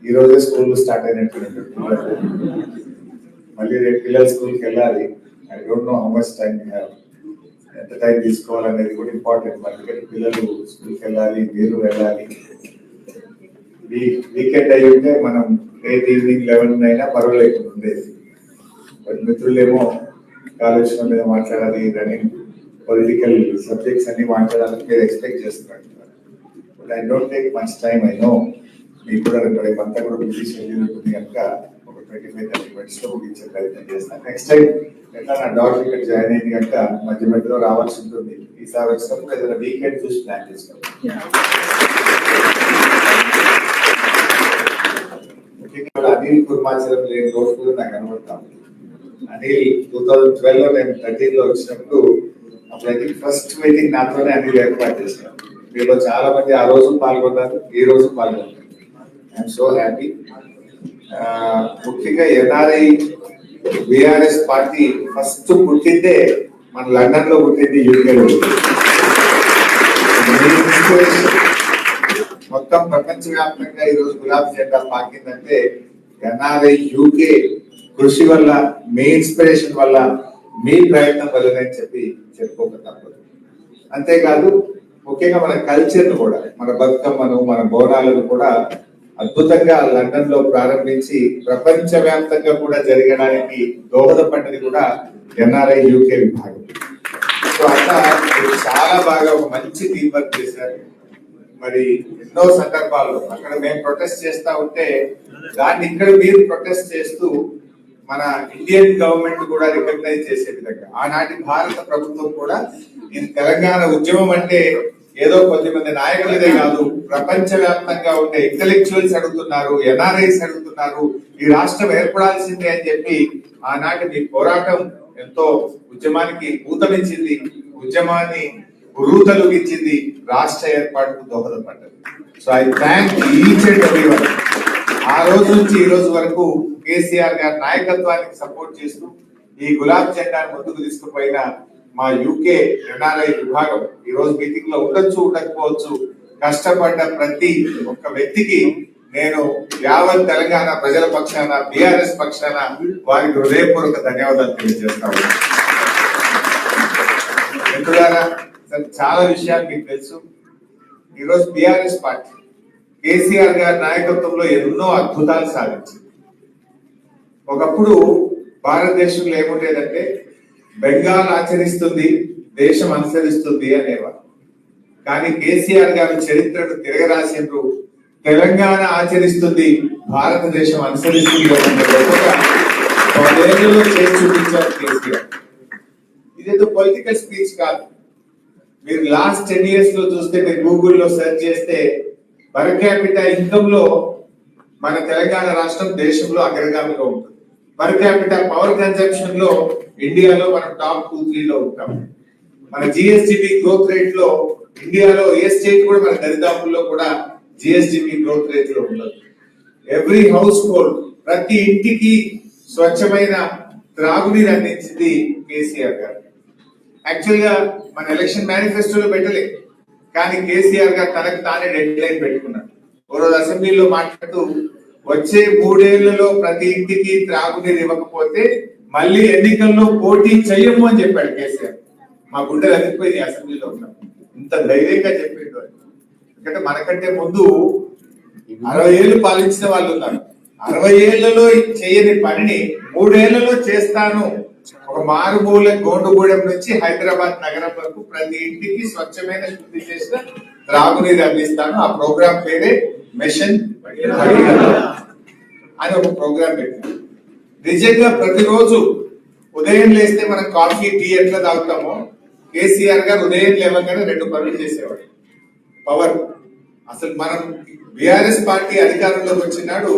ఈ రోజే school start అయినట్టు మళ్ళీ రేపు పిల్లలు స్కూల్కి వెళ్ళాలి. I don't know how much time have, ఎంత టైం తీసుకోవాలనేది కూడా ఇంపార్టెంట్. అందుకని పిల్లలు స్కూల్కి వెళ్ళాలి, మీరు వెళ్ళాలి. వీకెండ్ అయి ఉంటే మనం రేపు ఈవినింగ్ 11 అయినా పర్వాలేదు ఉండేది. బట్ మిత్రులేమో కాలుష్యం మీద మాట్లాడాలి, రన్నింగ్ పొలిటికల్ సబ్జెక్ట్స్ అన్ని మాట్లాడాలని మీరు ఎక్స్పెక్ట్ చేస్తున్నారు. But I don't take much time. I know మీకు కూడా రేపు అంతా కూడా బిజీ షెడ్యూల్ ఉంటుంది కనుక ఒక 25-30 minutes లో ముగించే ప్రయత్నం చేస్తాను. నెక్స్ట్ టైం ఎట్లా నా డాక్టర్ ఇక్కడ జాయిన్ అయింది కనుక మధ్యలో రావాల్సి ఉంటుంది. ఈసారి వచ్చినప్పుడు ఏదైనా వీకెండ్ చూసి ప్లాన్ చేసుకోవాలి. ముఖ్యంగా అనిల్ కుర్మాచలం లేని రోజు కూడా నాకు కనబడతాను. అనిల్ 2012 లో నేను 13 లో వచ్చినప్పుడు అప్పుడు అయితే ఫస్ట్ మీటింగ్ నాతోనే అనిల్ ఏర్పాటు చేశాను. వీళ్ళు చాలా మంది ఆ రోజు పాల్గొన్నారు, ఈ రోజు పాల్గొన్నారు. I'm so happy. ముఖ్యంగా ఎన్ఆర్ఐ బిఆర్ఎస్ పార్టీ ఫస్ట్ పుట్టిందే మన లండన్ లో పుట్టింది, యూకేలో. మొత్తం ప్రపంచవ్యాప్తంగా ఈరోజు గులాబీ జెండా పాకిందంటే ఎన్ఆర్ఐ యూకే కృషి వల్ల, మీ ఇన్స్పిరేషన్ వల్ల, మీ ప్రయత్నం వల్లనే చెప్పి చెప్పుకోక తప్పదు. అంతేకాదు ముఖ్యంగా మన కల్చర్ ను కూడా, మన బతుకమ్మను, మన బోనాలను కూడా అద్భుతంగా లండన్ లో ప్రారంభించి ప్రపంచ వ్యాప్తంగా కూడా జరగడానికి దోహదపడ్డది కూడా ఎన్ఆర్ఐ యూకే విభాగం. సో అట్లా చాలా బాగా ఒక మంచి టీం వర్క్ చేశారు. మరి ఎన్నో సందర్భాల్లో అక్కడ మేము ప్రొటెస్ట్ చేస్తా ఉంటే దాన్ని ఇక్కడ మీరు ప్రొటెస్ట్ చేస్తూ మన ఇండియన్ గవర్నమెంట్ కూడా రికగ్నైజ్ చేసే విధంగా ఆనాటి భారత ప్రభుత్వం కూడా ఈ తెలంగాణ ఉద్యమం అంటే ఏదో కొద్దిమంది నాయకులదే కాదు, ప్రపంచ వ్యాప్తంగా ఉండే ఇంటెలెక్చువల్స్ అడుగుతున్నారు, ఎన్ఆర్ఐస్ అడుగుతున్నారు, ఈ రాష్ట్రం ఏర్పడాల్సిందే అని చెప్పి ఆనాటి మీ పోరాటం ఎంతో ఉద్యమానికి ఊతమిచ్చింది, ఉద్యమాన్ని ఉరూతలుగించింది, రాష్ట్ర ఏర్పాటుకు దోహదపడ్డది. So I thank each and everyone. ఆ రోజు నుంచి ఈ రోజు వరకు కేసీఆర్ గారి నాయకత్వానికి సపోర్ట్ చేస్తూ ఈ గులాబీ జెండాను ముందుకు తీసుకుపోయిన మా యూకే ఎన్ఆర్ఐ విభాగం ఈ రోజు మీటింగ్ లో ఉండొచ్చు, ఉండకపోవచ్చు, కష్టపడ్డ ప్రతి ఒక్క వ్యక్తికి నేను యావత్ తెలంగాణ ప్రజల పక్షాన, బిఆర్ఎస్ పక్షాన వారికి హృదయపూర్వక ధన్యవాదాలు తెలియజేస్తాను. మిత్రులారా, చాలా విషయాలు మీకు తెలుసు. ఈరోజు బిఆర్ఎస్ పార్టీ కేసీఆర్ గారి నాయకత్వంలో ఎన్నో అద్భుతాలు సాధించింది. ఒకప్పుడు భారతదేశంలో ఏముండేదంటే బెంగాల్ ఆచరిస్తుంది, దేశం అనుసరిస్తుంది అనేవారు. కానీ కేసీఆర్ గారి చరిత్రను తిరగరాసిండ్రు, తెలంగాణ ఆచరిస్తుంది, భారతదేశం అనుసరిస్తుంది పదేళ్లలో చేసి చూపించారు కేసీఆర్. ఇదేదో పొలిటికల్ స్పీచ్ కాదు. మీరు లాస్ట్ 10 years లో చూస్తే, మీరు గూగుల్లో సెర్చ్ చేస్తే పర్ క్యాపిటల్ ఇన్కమ్ లో మన తెలంగాణ రాష్ట్రం దేశంలో అగ్రగామిలో ఉంటుంది. పర్ క్యాపిటల్ పవర్ కన్సంప్షన్ లో ఇండియాలో మనం టాప్ 2-3 లో ఉంటాం. మన జిఎస్డిపి గ్రోత్ రేట్ లో ఇండియాలో ఏ స్టేట్ కూడా మన దరిదాపుల్లో కూడా జిఎస్డిపి గ్రోత్ రేట్ లో ఉండదు. ఎవ్రీ హౌస్ హోల్డ్, ప్రతి ఇంటికి స్వచ్ఛమైన త్రాగునీరు అందించింది కేసీఆర్ గారు. యాక్చువల్ గా మన ఎలక్షన్ మేనిఫెస్టోలో పెట్టలే, కానీ కేసీఆర్ గారు తనకు తానే డెడ్ లైన్ పెట్టుకున్నాడు. ఓ రోజు అసెంబ్లీలో మాట్లాడుతూ వచ్చే 3 ఏళ్లలో ప్రతి ఇంటికి త్రాగునీరు ఇవ్వకపోతే మళ్ళీ ఎన్నికల్లో పోటీ చెయ్యము అని చెప్పాడు కేసీఆర్. మా గుండెలు అదిరిపోయింది అసెంబ్లీలో ఉన్నాం, ఇంత ధైర్యంగా చెప్పిండు. ఎందుకంటే మనకంటే ముందు 60 ఏళ్ళు పాలించిన వాళ్ళు ఉన్నారు. 60 ఏళ్లలో చేయని పనిని 3 ఏళ్లలో చేస్తాను. ఒక మారుమూల గోండుగూడెం నుంచి హైదరాబాద్ నగరం వరకు ప్రతి ఇంటికి స్వచ్ఛమైన శుద్ధి చేసిన త్రాగునీరు అందిస్తాను. ఆ ప్రోగ్రాం పేరే మిషన్ అని ఒక ప్రోగ్రాం పెట్టారు. నిజంగా ప్రతిరోజు ఉదయం లేస్తే మనం కాఫీ, టీ ఎట్లా తాగుతామో కేసీఆర్ గారు ఉదయం లేవగానే 2 పనులు చేసేవాడు. పవర్, అసలు మనం బిఆర్ఎస్ పార్టీ అధికారంలోకి వచ్చినాడు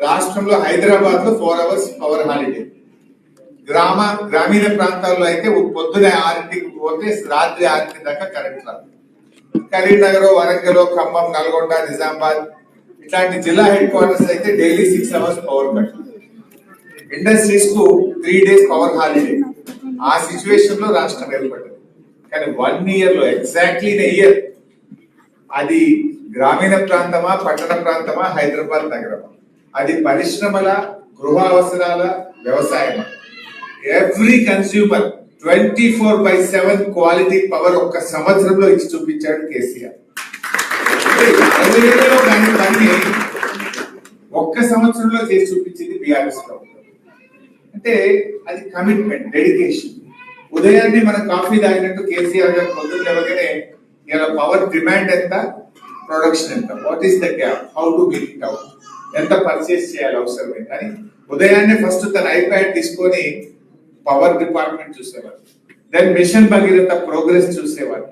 రాష్ట్రంలో హైదరాబాద్ లో 4 hours పవర్ హాలిడే. గ్రామీణ ప్రాంతాల్లో అయితే పొద్దున 6కి పోతే రాత్రి 6 దాకా కరెంట్ రాదు. కరీంనగర్, వరంగల్, ఖమ్మం, నల్గొండ, నిజామాబాద్ ఇట్లాంటి జిల్లా హెడ్ క్వార్టర్స్ అయితే daily 6 hours power cut. Industries కు 3 days పవర్ హాలిడే. ఆ సిచ్యువేషన్ లో రాష్ట్రం ఏర్పడింది. కానీ 1 year లో, ఎగ్జాక్ట్లీ ఇయర్, అది గ్రామీణ ప్రాంతమా, పట్టణ ప్రాంతమా, హైదరాబాద్ నగరమా, అది పరిశ్రమల, గృహ అవసరాల, వ్యవసాయమా, ఎవ్రీ కన్స్యూమర్ 24/7 క్వాలిటీ పవర్ ఒక్క సంవత్సరంలో ఇచ్చి చూపించాడు కేసీఆర్. దాన్ని ఒక్క సంవత్సరంలో చేసి చూపించింది బీఆర్ఎస్ ప్రభుత్వం. అంటే అది కమిట్మెంట్, డెడికేషన్. ఉదయాన్నే మనం కాఫీ తాగినట్టు కేసీఆర్ గారు పొద్దున్న లేవగానే ఇలా పవర్ డిమాండ్ ఎంత, ప్రొడక్షన్ ఎంత, what is the gap, how to meet it out, ఎంత పర్చేస్ చేయాలి అవసరమైంది అని ఉదయాన్నే ఫస్ట్ తన ఐప్యాడ్ తీసుకొని పవర్ డిపార్ట్మెంట్ చూసేవారు, దెన్ మిషన్ భగీరథ ప్రోగ్రెస్ చూసేవారు.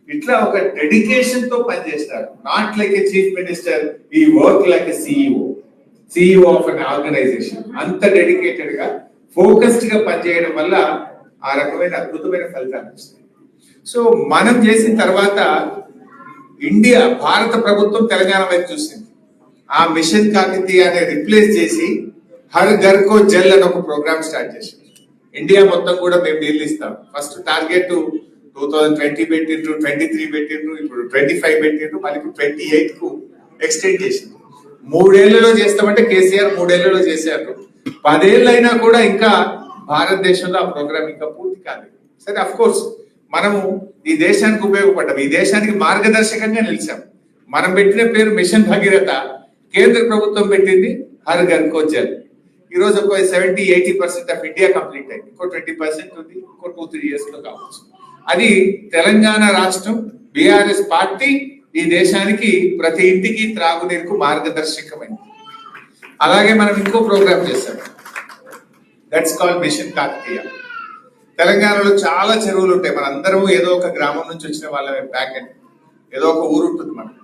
ఇట్లా ఒక డెడికేషన్ తో పనిచేస్తారు. Not like a chief minister, ఈ work like a CEO of an organisation. అంత డెడికేటెడ్ గా, ఫోకస్డ్ గా పనిచేయడం వల్ల ఆ రకమైన అద్భుతమైన ఫలితాలు వస్తాయి. సో మనం చేసిన తర్వాత ఇండియా, భారత ప్రభుత్వం తెలంగాణ వైపు చూసింది. ఆ మిషన్ కాకతీయ రిప్లేస్ చేసి హర్ ఘర్ కో జల్ అని ఒక ప్రోగ్రామ్ స్టార్ట్ చేసింది. ఇండియా మొత్తం కూడా మేము నీళ్ళు ఇస్తాం. ఫస్ట్ టార్గెట్ 2020 పెట్టిండ్రు, 23 పెట్టిండ్రు, ఇప్పుడు 25 పెట్టిండ్రు, మళ్ళీ ఇప్పుడు 28 కు ఎక్స్టెండ్ చేసిండ్రు. 3 ఏళ్లలో చేస్తామంటే కేసీఆర్ 3 ఏళ్లలో చేశారు. 10 ఏళ్ళు అయినా కూడా ఇంకా భారతదేశంలో ఆ ప్రోగ్రామ్ ఇంకా పూర్తి కాలేదు. సరే, అఫ్ కోర్స్ మనము ఈ దేశానికి ఉపయోగపడ్డాం, ఈ దేశానికి మార్గదర్శకంగా నిలిచాం. మనం పెట్టిన పేరు మిషన్ భగీరథ, కేంద్ర ప్రభుత్వం పెట్టింది హర్ ఘర్ కో జల్. ఈ రోజు ఒక 70-80% ఆఫ్ ఇండియా కంప్లీట్ అయింది. ఇంకో 20% ఉంది, ఇంకో 2-3 years లో కావచ్చు. అది తెలంగాణ రాష్ట్రం, బీఆర్ఎస్ పార్టీ ఈ దేశానికి ప్రతి ఇంటికి త్రాగునీరుకు మార్గదర్శకమైంది. అలాగే మనం ఇంకో ప్రోగ్రామ్ చేశాం, దట్స్ కాల్డ్ మిషన్ కాకతీయ. తెలంగాణలో చాలా చెరువులు ఉంటాయి. మనందరం ఏదో ఒక గ్రామం నుంచి వచ్చిన వాళ్ళమే, బ్యాక్ అండ్ ఏదో ఒక ఊరు ఉంటుంది మనకు.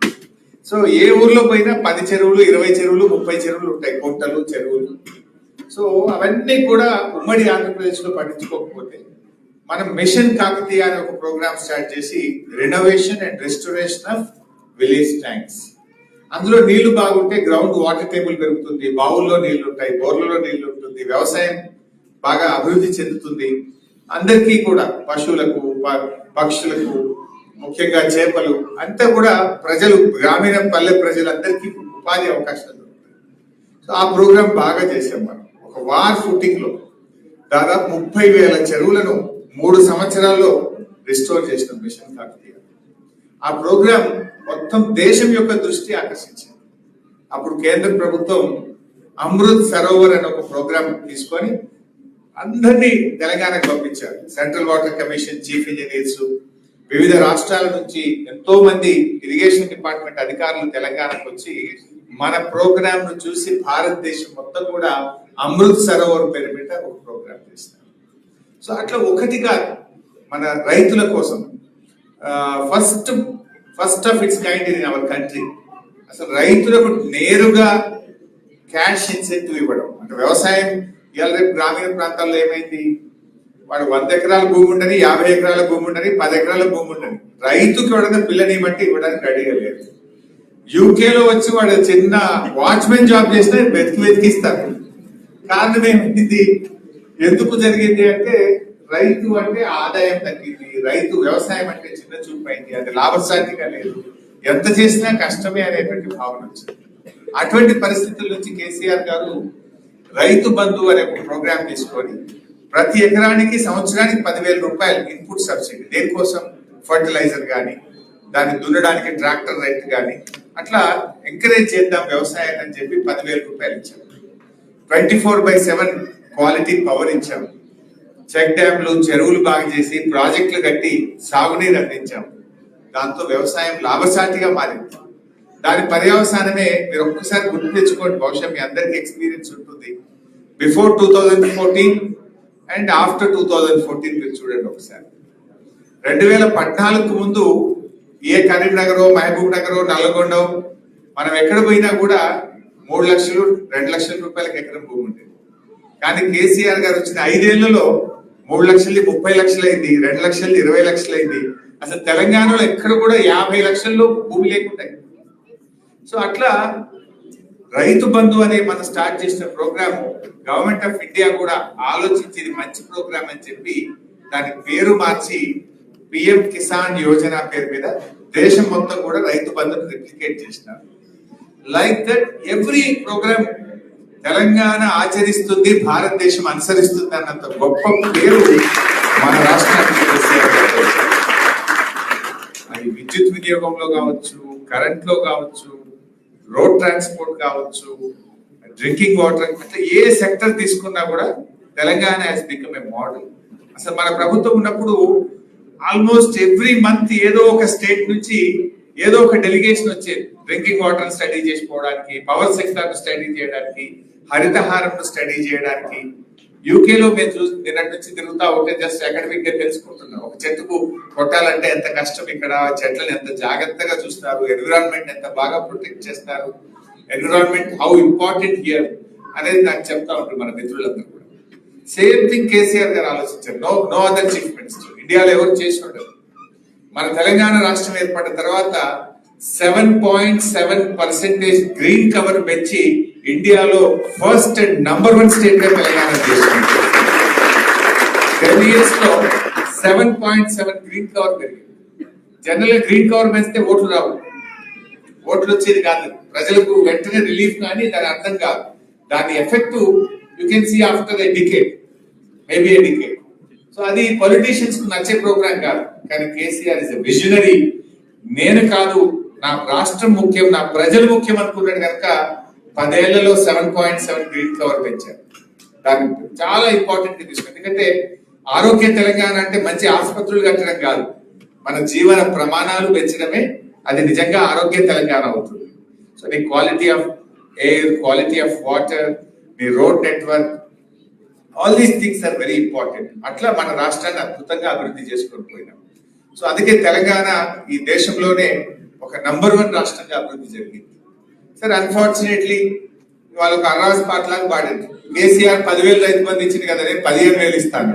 సో ఏ ఊర్లో పోయినా 10 చెరువులు, 20 చెరువులు, 30 చెరువులు ఉంటాయి, కుంటలు, చెరువులు. సో అవన్నీ కూడా ఉమ్మడి ఆంధ్రప్రదేశ్ లో పట్టించుకోకపోతే మనం మిషన్ కాకతీయ అనే ఒక ప్రోగ్రామ్ స్టార్ట్ చేసి renovation and restoration of village tanks. అందులో నీళ్లు బాగుంటే గ్రౌండ్ వాటర్ టేబుల్ పెరుగుతుంది, బావుల్లో నీళ్లు ఉంటాయి, బోర్లలో నీళ్లు ఉంటుంది, వ్యవసాయం బాగా అభివృద్ధి చెందుతుంది. అందరికీ కూడా, పశువులకు, పక్షులకు, ముఖ్యంగా చేపలు అంతా కూడా ప్రజలు, గ్రామీణ పల్లె ప్రజలందరికీ ఉపాధి అవకాశాలు దొరుకుతాయి. సో ఆ ప్రోగ్రామ్ బాగా చేసాం మనం. ఒక వార్ ఫుటింగ్ లో దాదాపు 30,000 చెరువులను 3 సంవత్సరాల్లో రిస్టోర్ చేసిన మిషన్ కాకతీయ. ఆ ప్రోగ్రాం మొత్తం దేశం యొక్క దృష్టి ఆకర్షించింది. అప్పుడు కేంద్ర ప్రభుత్వం అమృత్ సరోవర్ అనే ఒక ప్రోగ్రాం తీసుకొని అందరినీ తెలంగాణకు పంపించారు. Central water commission chief engineers, వివిధ రాష్ట్రాల నుంచి ఎంతో మంది ఇరిగేషన్ డిపార్ట్మెంట్ అధికారులు తెలంగాణకు వచ్చి మన ప్రోగ్రామ్ ను చూసి భారతదేశం మొత్తం కూడా అమృత్ సరోవర్ పేరు మీద ఒక ప్రోగ్రామ్ చేస్తారు. సో అట్లా ఒకటిగా మన రైతుల కోసం first of it's kind in our country. అసలు రైతులకు నేరుగా క్యాష్ ఇన్సెంటివ్ ఇవ్వడం. అంటే వ్యవసాయం ఇవాళ రేపు గ్రామీణ ప్రాంతాల్లో ఏమైంది, వాడు 100 ఎకరాల భూమి ఉండని, 50 ఎకరాల భూమి ఉండని, 10 ఎకరాల భూమి ఉండని, రైతుకి ఎవడన్నా పిల్లని బట్టి ఇవ్వడానికి రెడీగా లేదు. యూకేలో వచ్చి వాడు చిన్న వాచ్మెన్ జాబ్ చేసినా వెతికిస్తారు. కారణం ఏమైంది, ఎందుకు జరిగింది అంటే రైతు అంటే ఆదాయం తగ్గింది, రైతు వ్యవసాయం అంటే చిన్న చూపు అయింది, అది లాభసాటిగా లేదు, ఎంత చేసినా కష్టమే అనేటువంటి భావన వచ్చింది. అటువంటి పరిస్థితుల నుంచి కేసీఆర్ గారు రైతు బంధు అనే ఒక ప్రోగ్రామ్ తీసుకొని ప్రతి ఎకరానికి సంవత్సరానికి 10,000 రూపాయలు ఇన్పుట్ సబ్సిడీ, దేనికోసం, ఫర్టిలైజర్ కానీ, దాన్ని దున్నడానికి ట్రాక్టర్ రైతు కానీ, అట్లా ఎంకరేజ్ చేద్దాం వ్యవసాయాన్ని అని చెప్పి 10,000 రూపాయలు ఇచ్చాము. 24/7 క్వాలిటీ పవర్ ఇచ్చాము. చెక్ డ్యాంలు, చెరువులు బాగా చేసి ప్రాజెక్టులు కట్టి సాగునీరు అందించాము. దాంతో వ్యవసాయం లాభసాటిగా మారింది. దాని పర్యవసానమే మీరు ఒక్కసారి గుర్తు తెచ్చుకోండి, బహుశా మీ అందరికీ ఎక్స్పీరియన్స్ ఉంటుంది. బిఫోర్ 2014 అండ్ ఆఫ్టర్ 2014 మీరు చూడండి ఒకసారి. 2014 ముందు ఏ కరీంనగర్, మహబూబ్ నగర్, నల్గొండ మనం ఎక్కడ పోయినా కూడా 3 లక్షలు 2 లక్షల రూపాయలకి ఎకరం భూమి ఉండేది. కానీ కేసీఆర్ గారు వచ్చిన 5 ఏళ్లలో 3 లక్షలు 30 లక్షలు అయింది, 2 లక్షలు 20 లక్షలు అయింది. అసలు తెలంగాణలో ఎక్కడ కూడా 50 లక్షల్లో భూమి లేకుండా. సో అట్లా రైతు బంధు అనే మనం స్టార్ట్ చేసిన ప్రోగ్రామ్ గవర్నమెంట్ ఆఫ్ ఇండియా కూడా ఆలోచించి ఇది మంచి ప్రోగ్రామ్ అని చెప్పి దాని పేరు మార్చి పిఎం కిసాన్ యోజన పేరు మీద దేశం మొత్తం కూడా రైతు బంధుని రిప్లికేట్ చేసినారు. Like that every programme Telangana ఆచరిస్తుంది, భారతదేశం అనుసరిస్తుంది అన్నంత గొప్ప పేరు మన రాష్ట్రానికి అది విద్యుత్ వినియోగంలో కావచ్చు, కరెంట్ లో కావచ్చు, రోడ్ ట్రాన్స్పోర్ట్ కావచ్చు, డ్రింకింగ్ వాటర్, అంటే ఏ సెక్టర్ తీసుకున్నా కూడా Telangana has become a model. అసలు మన ప్రభుత్వం ఉన్నప్పుడు ఆల్మోస్ట్ ఎవ్రీ మంత్ ఏదో ఒక స్టేట్ నుంచి ఏదో ఒక డెలిగేషన్ వచ్చేది. డ్రింకింగ్ వాటర్ స్టడీ చేసుకోవడానికి, పవర్ సెక్టర్ స్టడీ చేయడానికి, హరితహారం స్టడీ చేయడానికి. యూకేలో మేము నిన్నటి నుంచి తిరుగుతా ఉంటే జస్ట్ అకాడమిక్ గా తెలుసుకుంటున్నాం. ఒక చెట్టుకు కొట్టాలంటే ఎంత కష్టం, ఇక్కడ చెట్లను ఎంత జాగ్రత్తగా చూస్తారు, ఎన్విరాన్మెంట్ ఎంత బాగా ప్రొటెక్ట్ చేస్తారు, ఎన్విరాన్మెంట్ హౌ ఇంపార్టెంట్ హియర్ అనేది నాకు చెప్తా ఉంటుంది మన మిత్రులందరూ కూడా. సేమ్ థింగ్ కేసీఆర్ గారు ఆలోచించారు. నో అదర్ చీఫ్ మినిస్టర్ ఇండియాలో ఎవరు చేసి ఉండరు. మన తెలంగాణ రాష్ట్రం ఏర్పడిన తర్వాత 7.7% గ్రీన్ కవర్ పెంచి ఇండియాలో ఫస్ట్ అండ్ నంబర్ 1 స్టేట్ గా తెలంగాణ చేసుకుంది. 10 years లో 7.7 గ్రీన్ కవర్ పెరిగింది. జనరల్ గా గ్రీన్ కవర్ పెంచితే ఓట్లు రావు, ఓట్లు వచ్చేది కాదు, ప్రజలకు వెంటనే రిలీఫ్ కానీ దాని అర్థం కాదు. దాని effect you can see after a decade, maybe a decade. So అది పొలిటీషియన్స్ కు నచ్చే ప్రోగ్రామ్ కాదు. కానీ కేసీఆర్ ఇస్ ఎ విజనరీ. నేను కాదు, నా రాష్ట్రం ముఖ్యం, నా ప్రజలు ముఖ్యం అనుకున్నాడు కనుక 10 ఏళ్లలో 7.7 గ్రీన్ కవర్ పెంచారు. దాన్ని చాలా ఇంపార్టెంట్ తీసుకుంది. ఎందుకంటే ఆరోగ్య తెలంగాణ అంటే మంచి ఆసుపత్రులు కట్టడం కాదు, మన జీవన ప్రమాణాలు పెంచడమే అది నిజంగా ఆరోగ్య తెలంగాణ అవుతుంది. సో నీ quality of air, quality of water, నీ road network, all these things are very important. అట్లా మన రాష్ట్రాన్ని అద్భుతంగా అభివృద్ధి చేసుకొని పోయినాం. సో అందుకే తెలంగాణ ఈ దేశంలోనే ఒక నంబర్ 1 రాష్ట్రంగా అభివృద్ధి జరిగింది. సరే అన్ఫార్చునేట్లీ వాళ్ళకు అర్రాజ్ పాటలాగా పాడింది. కేసీఆర్ 10,000 రైతు బంధు ఇచ్చింది కదా, నేను 15,000 ఇస్తాను.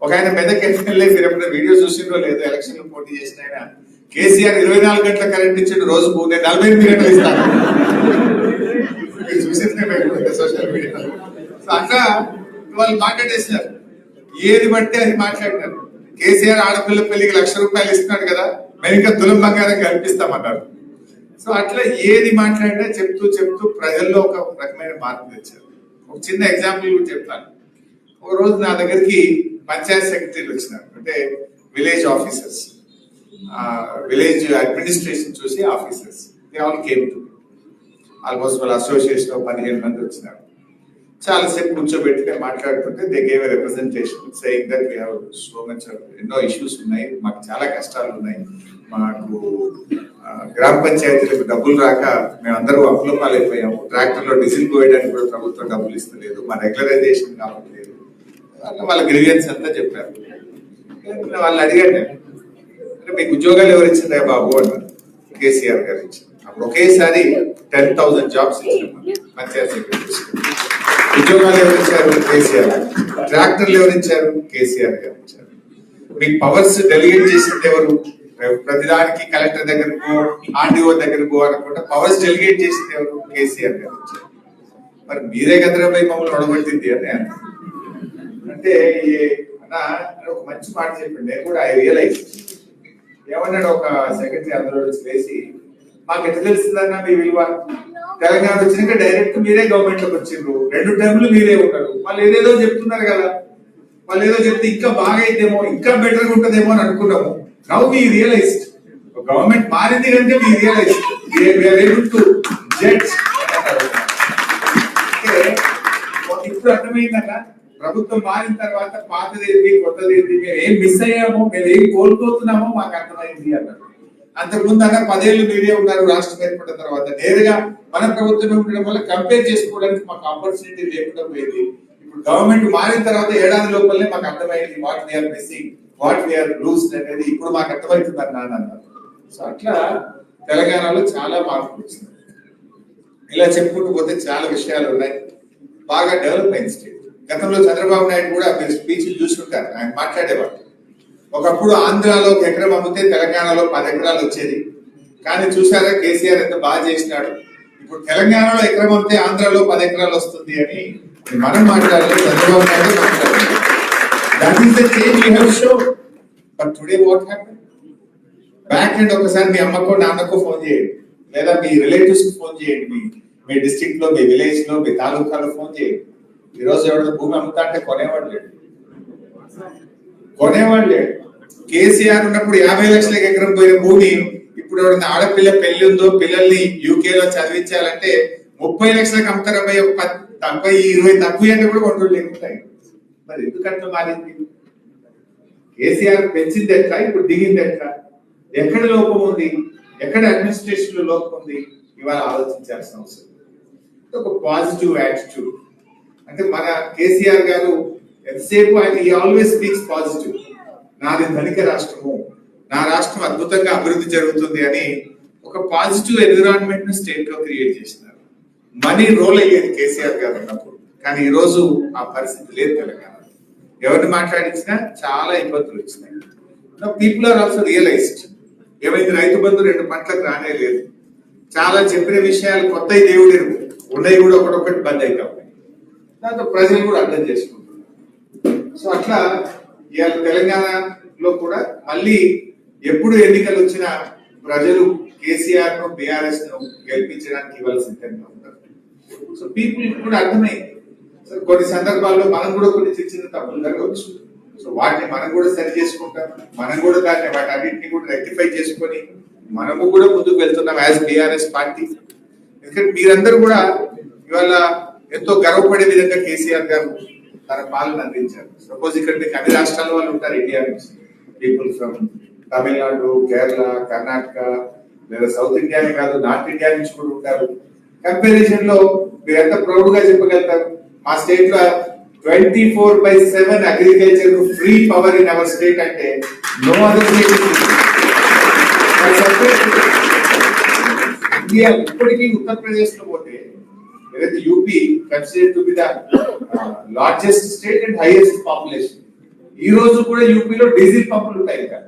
ఒక ఆయన మెదక్ ఎమ్మెల్యే, మీరు ఎప్పుడైనా వీడియో చూసిందో లేదో, ఎలక్షన్ లో పోటీ చేసిన ఆయన, కేసీఆర్ 24 గంటల కరెంట్ ఇచ్చిండు, రోజుకు నేను 48 గంటలు ఇస్తాను. చూసిందే సోషల్ మీడియా. సో అట్లా వాళ్ళు మాట్లాడేసినారు, ఏది బట్టి అది మాట్లాడినారు. కేసీఆర్ ఆడపిల్ల పెళ్లికి ₹1,00,000 ఇస్తున్నాడు కదా, మేము ఇంకా తులం బంగారం కల్పిస్తామన్నారు. సో అట్లా ఏది మాట్లాడినా చెప్తూ చెప్తూ ప్రజల్లో ఒక రకమైన మార్పు తెచ్చారు. ఒక చిన్న ఎగ్జాంపుల్ కూడా చెప్తాను. ఒక రోజు నా దగ్గరికి పంచాయత్ సెక్రటరీలు వచ్చినారు, అంటే విలేజ్ ఆఫీసర్స్, విలేజ్ అడ్మినిస్ట్రేషన్ చూసి officers. They all came to almost వాళ్ళ అసోసియేషన్ 15 మంది వచ్చినారు. చాలాసేపు కూర్చోబెట్టి నేను మాట్లాడుతుంటే they gave a representation saying that we have so much ఎన్నో ఇష్యూస్ ఉన్నాయి, మాకు చాలా కష్టాలు ఉన్నాయి, మాకు గ్రామ పంచాయతీలకు డబ్బులు రాక మేమందరూ అప్పులపాలైపోయాము, ట్రాక్టర్లో డీజిల్ పోయడానికి కూడా ప్రభుత్వం డబ్బులు ఇస్తలేదు, మా రెగ్యులరైజేషన్ కావట్లేదు, వాళ్ళ గ్రీవియన్స్ అంతా చెప్పారు. వాళ్ళు అడిగాను, అంటే మీకు ఉద్యోగాలు ఎవరు ఇచ్చిందా బాబు అన్నారు. కేసీఆర్ గారు ఇచ్చారు. అప్పుడు ఒకేసారి 10,000 జాబ్స్ ఇచ్చారు పంచాయత్ సెక్రటరీస్. ఉద్యోగాలు ఎవరు ఇచ్చారు? కేసీఆర్. ట్రాక్టర్లు ఎవరు ఇచ్చారు? కేసీఆర్ గారు ఇచ్చారు. మీకు పవర్స్ డెలిగేట్ చేసింది ఎవరు? ప్రతిదానికి కలెక్టర్ దగ్గరకు, ఆర్డీఓ దగ్గరకు అనుకుంటా పవర్స్ డెలిగేట్ చేసింది ఎవరు? కేసీఆర్ గారు ఇచ్చారు. మరి మీరే కదరా పోయి మమ్మల్ని ఒడగొట్టింది అని అంటే ఒక మంచి మాట చెప్పండి. నేను కూడా ఐ రియలైజ్ ఏమన్నాడు ఒక సెక్రటరీ అందరూ వేసి, మాకు ఎట్లా తెలుస్తుందన్నా మీ విలువ, తెలంగాణ వచ్చినాక డైరెక్ట్ మీరే గవర్నమెంట్ లోకి వచ్చిండ్రు, 2 టర్మ్లు మీరే ఉన్నారు, వాళ్ళు ఏదేదో చెప్తున్నారు కదా, వాళ్ళు ఏదో చెప్తే ఇంకా బాగా అయితేమో, ఇంకా బెటర్గా ఉంటదేమో అని అనుకున్నాము. నౌ వి రియలైజ్డ్, గవర్నమెంట్ మారింది కంటే we realised we are able to judge. ఇప్పుడు అర్థమైందన్నా, ప్రభుత్వం మారిన తర్వాత పాతదేంటి కొత్తదేంటి, మేము ఏం మిస్ అయ్యామో, మేము ఏం కోల్పోతున్నామో మాకు అర్థమైంది అన్నారు. అంతకుముందు అన్న 10 ఏళ్ళు మీరే ఉన్నారు రాష్ట్రం ఏర్పడిన తర్వాత, నేరుగా మన ప్రభుత్వం ఉండడం వల్ల కంపేర్ చేసుకోవడానికి మాకు ఆపర్చునిటీ లేకుండా పోయింది. ఇప్పుడు గవర్నమెంట్ మారిన తర్వాత ఏడాది లోపలనే మాకు అర్థమైంది what we're missing, what we're lose అనేది ఇప్పుడు మాకు అర్థమవుతుంది అన్నారు. సో అట్లా తెలంగాణలో చాలా మార్పులు వచ్చింది. ఇలా చెప్పుకుంటూ పోతే చాలా విషయాలు ఉన్నాయి. బాగా డెవలప్ అయిన స్టేట్. గతంలో చంద్రబాబు నాయుడు కూడా మీరు స్పీచ్లు చూసుకుంటారు, ఆయన మాట్లాడేవాడు. ఒకప్పుడు ఆంధ్రాలో 1 ఎకరం అమ్మితే తెలంగాణలో 10 ఎకరాలు వచ్చేది. కానీ చూసారా కేసీఆర్ ఎంత బాగా చేసినాడు. ఇప్పుడు తెలంగాణలో ఎకరం అమ్మితే ఆంధ్రాలో 10 ఎకరాలు వస్తుంది అని మనం మాట్లాడలేదు, చంద్రబాబు నాయుడు మాట్లాడలేదు. That is the change we have shown. But today what happened? Back end ఒకసారి మీ అమ్మకో నాన్నకో ఫోన్ చేయండి, లేదా మీ రిలేటివ్స్ కి ఫోన్ చేయండి, మీ డిస్ట్రిక్ట్ లో, మీ విలేజ్ లో, మీ తాలూకాలో ఫోన్ చేయండి. ఈ రోజు ఎవరైనా భూమి అమ్ముతా అంటే కొనేవాడు లేడు. కేసీఆర్ ఉన్నప్పుడు 50 లక్షలకి ఎకరం పోయిన భూమి ఇప్పుడు ఎవరైనా ఆడపిల్ల పెళ్లి ఉందో పిల్లల్ని యూకేలో చదివించాలంటే 30 లక్షలకు అమ్ముతారు. 20 తక్కువ అంటే కూడా కొంటూ లేకుంటాయి. మరి ఎందుకంటే మారింది? కేసీఆర్ పెంచింది ఎట్లా, ఇప్పుడు దిగింది ఎట్లా? ఎక్కడ లోపం ఉంది, ఎక్కడ అడ్మినిస్ట్రేషన్ లో లోపం ఉంది, ఇవాళ ఆలోచించాల్సిన అవసరం. ఒక పాజిటివ్ యాటిట్యూడ్. అంటే మన కేసీఆర్ గారు ఎంతసేపు ఆయన ఆల్వేస్ స్పీక్స్ పాజిటివ్. నాది ధనిక రాష్ట్రము, నా రాష్ట్రం అద్భుతంగా అభివృద్ధి జరుగుతుంది అని ఒక పాజిటివ్ ఎన్విరాన్మెంట్ ను స్టేట్ లో క్రియేట్ చేసినారు. మనీ రోల్ అయ్యేది కేసీఆర్ గారు ఉన్నప్పుడు, కానీ ఈ రోజు ఆ పరిస్థితి లేదు తెలంగాణ. ఎవరిని మాట్లాడించినా చాలా ఇబ్బందులు వచ్చినాయి. People are also realised. ఏమైంది, రైతు బంధు 2 పంటలకు రానే లేదు. చాలా చెప్పిన విషయాలు కొత్త దేవుడు ఉన్నాయి కూడా ఒకటొకటి బంద్ అవుతా ఉన్నాయి. దాంతో ప్రజలు కూడా అర్థం చేసుకుంటున్నారు. సో అట్లా ఇవాళ తెలంగాణలో కూడా మళ్ళీ ఎప్పుడు ఎన్నికలు వచ్చినా ప్రజలు కేసీఆర్ ను, బీఆర్ఎస్ ను గెలిపించడానికి ఇవాళ సిద్ధంగా ఉంటారు. సో పీపుల్ కూడా అర్థమైంది. సో కొన్ని సందర్భాల్లో మనం కూడా కొన్ని చిన్న తప్పులు జరగవచ్చు. సో వాటిని మనం కూడా సరి చేసుకుంటాం. మనం కూడా దాన్ని వాటన్నింటినీ కూడా రెక్టిఫై చేసుకొని మనము కూడా ముందుకు వెళ్తున్నాం యాజ్ బీఆర్ఎస్ పార్టీ. ఎందుకంటే మీరందరూ కూడా ఇవాళ ఎంతో గర్వపడే విధంగా కేసీఆర్ గారు తన పాలన అందించారు. సపోజ్ ఇక్కడ మీకు అన్ని రాష్ట్రాల వాళ్ళు ఉంటారు, ఇండియా నుంచి పీపుల్ ఫ్రమ్ తమిళనాడు, కేరళ, కర్ణాటక, లేదా సౌత్ ఇండియానే కాదు నార్త్ ఇండియా నుంచి కూడా ఉంటారు. కంపారిజన్ లో మీరు ఎంత ప్రౌడ్ గా చెప్పగలుగుతారు? మా స్టేట్ లో 24/7 agriculture free power in our state అంటే నో అదర్ స్టేట్. ఇండియా ఇప్పటికీ ఉత్తరప్రదేశ్ లో పోతే ఏదైతే UP considered to be the largest state and highest population. ఈ రోజు కూడా యూపీలో డీజిల్ పంపులు ఉంటాయి, ఇంకా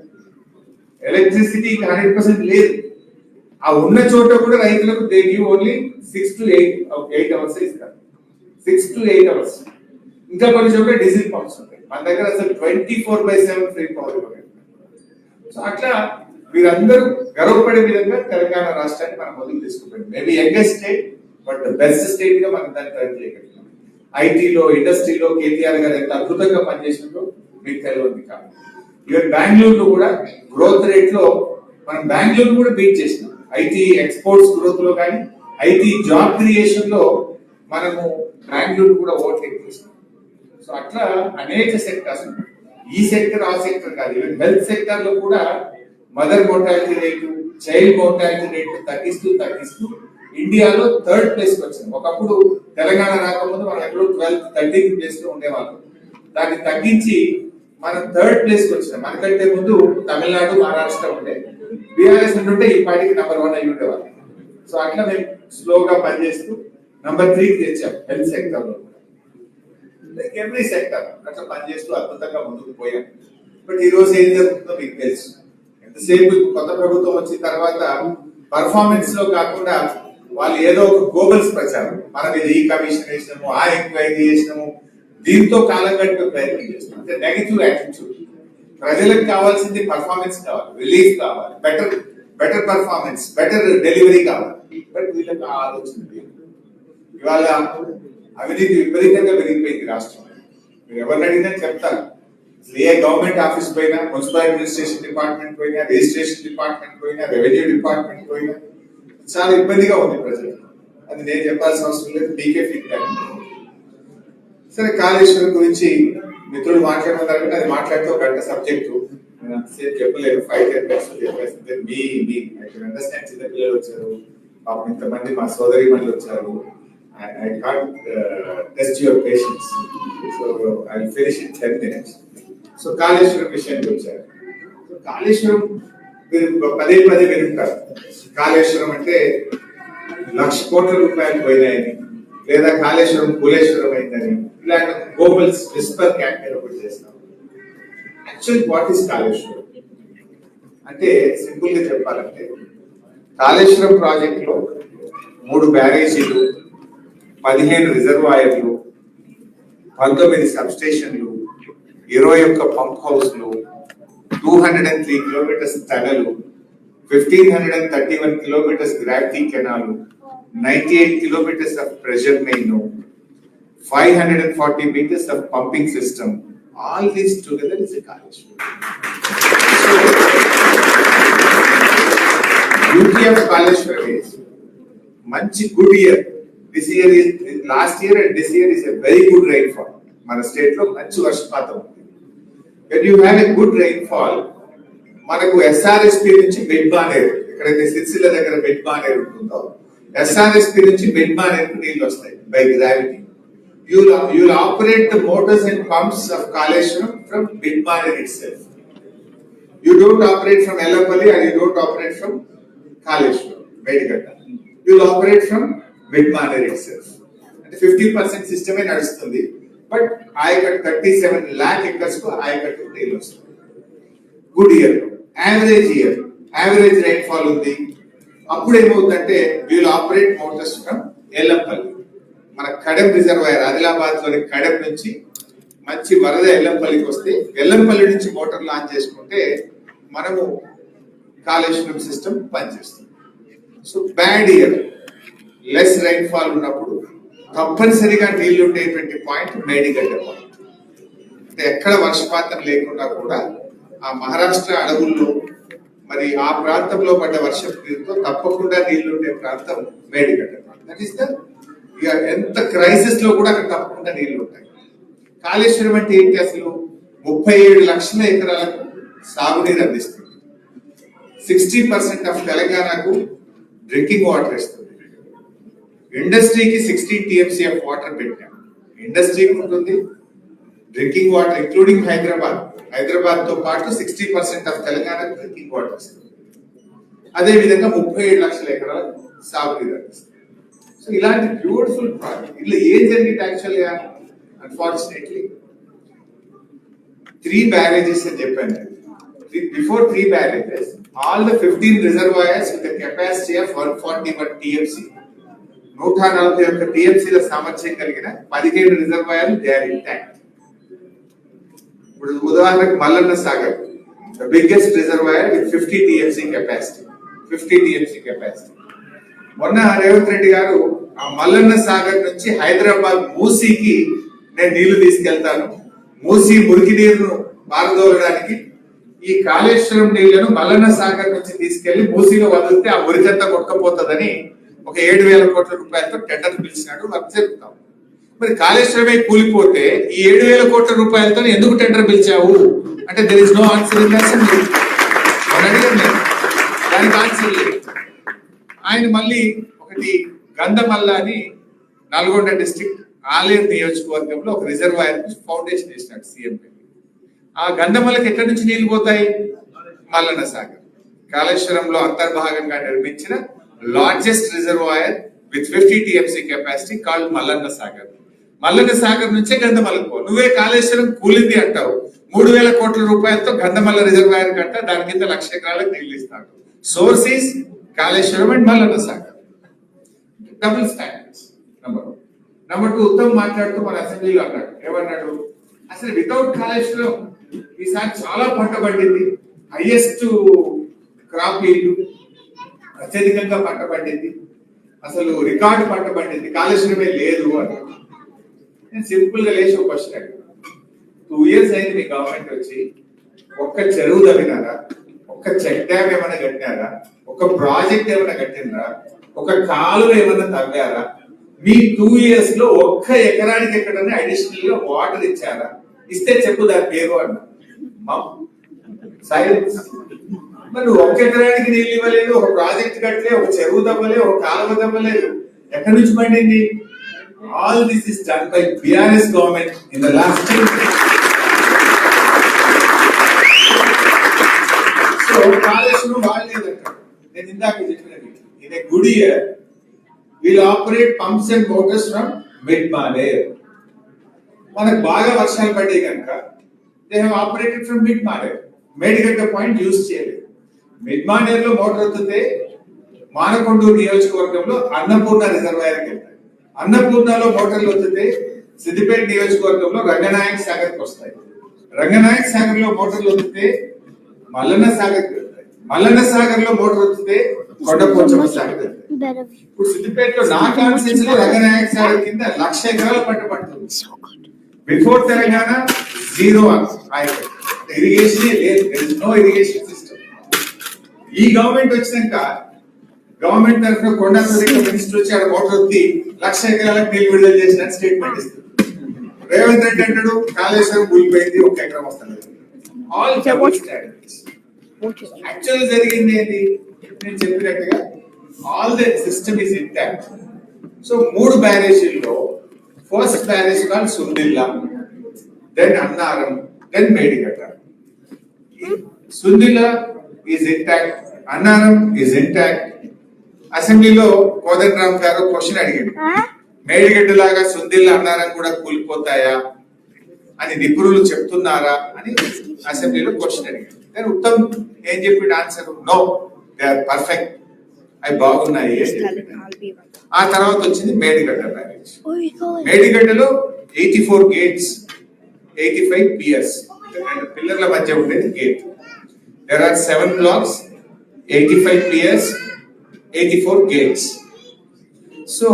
ఎలక్ట్రిసిటీ 100% లేదు. ఆ ఉన్న చోట కూడా రైతులకు they give only 6 to 8 hours ఇస్తారు. 6 to 8 అవర్స్. ఇంకా కొన్ని చోట్ల డీజిల్ పంప్స్ ఉంటాయి. మన దగ్గర అసలు 24/7 ఫ్రీ పవర్ ఇవ్వగలుగుతారు. సో అట్లా వీరందరూ గర్వపడే విధంగా తెలంగాణ రాష్ట్రాన్ని మనం మొదలు తీసుకుపోయాం. Maybe youngest state, but best state గా మనం దాన్ని ట్రై చేయగలుగుతాం. ఐటీలో, ఇండస్ట్రీలో కేటీఆర్ గారు ఎంత అద్భుతంగా పనిచేసిందో మీకు తెలియదు కాదు. ఈవెన్ బెంగళూరులో కూడా గ్రోత్ రేట్ లో మనం బెంగళూరు కూడా బీట్ చేసినాం. ఐటీ ఎక్స్పోర్ట్స్ గ్రోత్ లో కానీ, ఐటీ జాబ్ క్రియేషన్ లో మనము బెంగళూరు కూడా ఓవర్టేక్ చేసినాం. సో అట్లా అనేక సెక్టర్స్ ఉన్నాయి. ఈ సెక్టర్ ఆ సెక్టర్ కాదు, ఈవెన్ హెల్త్ సెక్టర్ లో కూడా mother mortality rate, child mortality rate తగ్గిస్తూ ఇండియాలో 3rd ప్లేస్ కి వచ్చింది. ఒకప్పుడు తెలంగాణ రాకముందు మనం ఎక్కడో 12th, 13th ప్లేస్ లో ఉండేవాళ్ళం. దాన్ని తగ్గించి మనం 3rd ప్లేస్ కి వచ్చినాం. మనకంటే ముందు తమిళనాడు, మహారాష్ట్ర ఉండే. బీఆర్ఎస్ ఉంటే ఈ పార్టీకి నెంబర్ 1 అయి ఉండేవాళ్ళు. సో అట్లా మేము స్లోగా పనిచేస్తూ నెంబర్ 3 కి తెచ్చాం హెల్త్ సెక్టర్ లో. ఎవ్రీ సెక్టర్ అట్లా పనిచేస్తూ అద్భుతంగా ముందుకు పోయాం. బట్ ఈ రోజు ఏం జరుగుతుందో మీకు తెలుసు. ఎంతసేపు కొత్త ప్రభుత్వం వచ్చిన తర్వాత పర్ఫార్మెన్స్ లో కాకుండా వాళ్ళు ఏదో ఒక గోబల్స్ ప్రచారం, మనం ఇది ఈ కమిషన్ వేసినాము, ఆ ఎంక్వైరీ చేసినాము, దీంతో కాలం గడిపే ప్రయత్నం చేస్తున్నాం. అంటే నెగటివ్ యాటిట్యూడ్. ప్రజలకు కావాల్సింది పర్ఫార్మెన్స్ కావాలి, రిలీఫ్ కావాలి, బెటర్ పర్ఫార్మెన్స్, బెటర్ డెలివరీ కావాలి. బట్ వీళ్ళకి ఆ ఆలోచన లేదు. ఇవాళ అవినీతి విపరీతంగా పెరిగిపోయింది రాష్ట్రంలో. మీరు ఎవరిని అడిగినా చెప్తారు. ఏ గవర్నమెంట్ ఆఫీస్ పోయినా, మున్సిపల్ అడ్మినిస్ట్రేషన్ డిపార్ట్మెంట్ పోయినా, రిజిస్ట్రేషన్ డిపార్ట్మెంట్ పోయినా, రెవెన్యూ డిపార్ట్మెంట్ పోయినా చాలా ఇబ్బందిగా ఉంది ప్రజలకు. అది నేను చెప్పాల్సిన అవసరం లేదు, మీకే ఫీడ్బ్యాక్. సరే, కాళేశ్వరం గురించి మిత్రులు మాట్లాడమన్నారు. అది మాట్లాడితే ఒక గంట సబ్జెక్టు, నేను అంతసేపు చెప్పలేదు. 5-10 minutes చెప్పేస్తే మీ అండర్స్టాండ్. చిన్న పిల్లలు వచ్చారు, పాపం ఇంతమంది మా సోదరి మనులు వచ్చారు. I can't test your patience, so I'll finish in 10 minutes. So Kaleshwaram విషయానికి వచ్చారు. కాళేశ్వరం పదే వింటారు. కాళేశ్వరం అంటే 1,00,000 కోట్ల రూపాయలు పోయినాయని, లేదా కాళేశ్వరం కులేశ్వరం అయిందని, ఇలాంటి గ్లోబల్ విస్పర్ క్యాంపెయిన్ ఒకటి చేస్తాం. యాక్చువల్లీ వాట్ ఈస్ కాళేశ్వరం అంటే, సింపుల్ గా చెప్పాలంటే, కాళేశ్వరం ప్రాజెక్ట్ లో 3 బ్యారేజీలు, 15 రిజర్వాయర్లు, 19 సబ్స్టేషన్లు, 21 పంప్ హౌస్లు, 203 కిలోమీటర్స్ తెగలు, 1531 kilometers gravity canal, 98 kilometers of pressure main, 540 meters of pumping system. All this together is a Kaleshwaram. Beauty of Kaleshwaram is manchi good year. This year is last year and this year is a very good rainfall. Mana state lo manchi varshpatam. When you have a good rainfall, మనకు SRSP నుంచి mid బానేరు, ఎక్కడైతే సిరిసిల్ల దగ్గర mid బానేరు ఉంటుందో SRSP నుంచి mid బానేరు నీళ్ళు వస్తాయి by gravity. You will operate the motors and pumps of Kaleshwaram from Midmaner itself. You don't operate from Ellapalli and you don't operate from Kaleshwaram, Medigatta. You will operate from Midmaner itself. And 50% system is nadustundi, but I got 37 lakh acres ko I got to deal with. Good year, average rainfall undi. Appudu emavutante we will operate motors from Ellapalli. మన Kadem reservoir Adilabad లోని కడెం నుంచి మంచి వరద ఎల్లంపల్లికి వస్తే ఎల్లంపల్లి నుంచి motor launch చేసుకుంటే మనము Kaleshwaram system పనిచేస్తుంది. So bad year, less rain fall ఉన్నప్పుడు తప్పనిసరిగా నీళ్లు ఉండేటువంటి పాయింట్ మేడిగడ్డ పాయింట్. అంటే ఎక్కడ వర్షపాతం లేకుండా కూడా ఆ మహారాష్ట్ర అడవుల్లో మరి ఆ ప్రాంతంలో పడ్డ వర్షపు నీరుతో తప్పకుండా నీళ్లు ఉండే ప్రాంతం Medigadda point. That is the ఇక ఎంత క్రైసిస్ లో కూడా అక్కడ తప్పకుండా నీళ్లు ఉంటాయి. కాళేశ్వరం అంటే ఏంటి? అసలు 37 లక్షల ఎకరాలకు సాగునీరు అందిస్తుంది. 60% ఆఫ్ తెలంగాణకు డ్రింకింగ్ వాటర్ ఇస్తుంది. ఇండస్ట్రీకి 16 TMC ఆఫ్ వాటర్ పెట్టాం. ఇండస్ట్రీకి ఉంటుంది డ్రింకింగ్ వాటర్ ఇంక్లూడింగ్ హైదరాబాద్ తో పాటు 60% ఆఫ్ తెలంగాణకు డ్రింకింగ్ వాటర్ ఇస్తుంది. అదే విధంగా 37 లక్షల ఎకరాలకు సాగునీరు అందిస్తుంది. సో ఇలాంటి బ్యూటిఫుల్ ప్రాజెక్ట్ ఇట్లా ఏం జరిగింది యాక్చువల్గా? అన్ఫార్చునేట్లీ 3 barrages అని చెప్పాను. Before 3 barrages, all the 15 reservoirs with a capacity of 141 TMC, 141 TMC ల సామర్థ్యం కలిగిన 17 రిజర్వాయర్లు దే ఆర్ ఇంటాక్ట్. ఇప్పుడు ఉదాహరణకు Mallanna Sagar, the biggest reservoir with 50 TMC capacity. మొన్న రేవంత్ రెడ్డి గారు ఆ మల్లన్న సాగర్ నుంచి హైదరాబాద్ మూసీకి నేను నీళ్లు తీసుకెళ్తాను, మూసీ మురికి నీరును పారదోలడానికి ఈ కాళేశ్వరం నీళ్లను మల్లన్న సాగర్ నుంచి తీసుకెళ్లి మూసీలో వదిలితే ఆ మురికంతా కొట్టుకపోతుందని ఒక 7,000 కోట్ల రూపాయలతో టెండర్ పిలిచినాడు. వర్క్ జరుపుతాం. మరి కాళేశ్వరమే కూలిపోతే ఈ 7,000 కోట్ల రూపాయలతో ఎందుకు టెండర్ పిలిచావు అంటే there is no answer in assembly. దానికి ఆన్సర్ లేదు. ఆయన మళ్ళీ ఒకటి గంధమల్ల అని నల్గొండ డిస్ట్రిక్ట్ ఆలేరు నియోజకవర్గంలో ఒక రిజర్వాయర్ ఫౌండేషన్ వేసినాడు సీఎం. ఆ గంధమల్లకి ఎక్కడి నుంచి నీళ్లు పోతాయి? మల్లన్న సాగర్. కాళేశ్వరంలో అంతర్భాగంగా నిర్మించిన largest reservoir with 50 TMC capacity called Mallanna Sagar. Mallanna Sagar నుంచే గంధమల్లకు పో. నువ్వే కాళేశ్వరం కూలింది అంటావు. 3,000 కోట్ల రూపాయలతో గంధమల్ల రిజర్వాయర్ కంట దాని కింద 1,00,000 ఎకరాలకు నీళ్లు ఇస్తాడు. Source is Kaleshwaram and Mallanna Sagar. Double standards. Number 2 Uttam మాట్లాడుతూ మన అసెంబ్లీలో అన్నాడు, ఏమన్నాడు? అసలు వితౌట్ కాళేశ్వరం ఈసారి చాలా పంట పండింది, హైయెస్ట్ క్రాప్ ఈల్డ్, అత్యధికంగా పంట పండింది, అసలు రికార్డు పంట పండింది, కాళేశ్వరమే లేదు అని. నేను సింపుల్ గా లేచి ఒక క్వశ్చన్ అడిగాను. 2 years అయింది మీ గవర్నమెంట్ వచ్చి, ఒక్క చెరువు తవ్వినారా? ఒక్క చెక్ డ్యామ్ ఏమైనా కట్టినారా? ఒక ప్రాజెక్ట్ ఏమైనా కట్టినరా? ఒక కాలువ ఏమైనా తవ్వారా? మీ 2 years లో ఒక్క ఎకరానికి ఎక్కడన్నా అడిషనల్ గా వాటర్ ఇచ్చారా? ఇస్తే చెప్పు దాని పేరు అన్నా. సైలెన్స్. మరి నువ్వు ఒక్క ఎకరానికి నీళ్ళు ఇవ్వలేదు, ఒక ప్రాజెక్ట్ కట్టలే, ఒక చెరువు తవ్వలే, ఒక కాలువ తవ్వలేదు, ఎక్కడి నుంచి పండింది? All this is done by BRS government in the last 10 years. So Kaleshwaram వాడలేదంట. నేను ఇందాక చెప్పినది, in a good year we'll operate pumps and motors from Midmaner. మనకు బాగా వర్షాలు పడ్డాయి కనుక they have operated from Midmaner. Medigadda point use చేయలేదు. మిడ్మానేర్ లో మోటార్ వస్తుంటే మానకొండూరు నియోజకవర్గంలో అన్నపూర్ణ రిజర్వాయర్కి వెళ్తాయి. అన్నపూర్ణలో మోటార్లు వస్తుంటే సిద్దిపేట నియోజకవర్గంలో రంగనాయక్ సాగర్కి వస్తాయి. రంగనాయక్ సాగర్ లో మోటార్లు వస్తుంటే మల్లన్న సాగర్కి వెళ్తాయి. మల్లన్న సాగర్ లో మోటార్ వస్తే కొండపోచమ్మ సాగర్ వెళ్తాయి. ఇప్పుడు సిద్దిపేటలో నా కాన్స్టిట్యూన్సీ లో రంగనాయక సాగర్ కింద 1,00,000 ఎకరాల పంట పడుతుంది. బిఫోర్ తెలంగాణ జీరో ఇరిగేషన్ లేదు, నో ఇరిగేషన్ సిస్టమ్. ఈ గవర్నమెంట్ వచ్చినాక గవర్నమెంట్ తరఫున కొండా మినిస్టర్ వచ్చి ఆడ మోటార్ వచ్చి 1,00,000 ఎకరాలకు నీళ్లు విడుదల చేసిన స్టేట్మెంట్ ఇస్తుంది. రేవంత్ రెడ్డి అంటాడు కాళేశ్వరం కూలిపోయింది, 1 ఎకరం వస్తుంది. ఆల్ యాక్చువల్ జరిగింది ఏంటి నేను చెప్పినట్టుగా all the system is intact. So 3 బ్యారేజీల్లో first barrage call Sundilla, then Annaram, then Medigadda. Sundilla is intact, Annaram is intact. అసెంబ్లీలో కోదండరామ్ గారు క్వశ్చన్ అడిగాడు, మేడిగడ్డ లాగా సుందిల్లా అన్నారం కూడా కూలిపోతాయా అని నిపుణులు చెప్తున్నారా అని అసెంబ్లీలో క్వశ్చన్ అడిగాడు. కానీ ఉత్తమ్ ఏం చెప్పాడు answer, no they are perfect, అవి బాగున్నాయి. ఆ తర్వాత వచ్చింది మేడిగడ్డ బ్యారేజ్. మేడిగడ్డలో 84 గేట్స్, 85 పియర్స్, పిల్లర్ల మధ్య ఉండేది gate. There are 7 blocks, 85 piers, 84 gates. So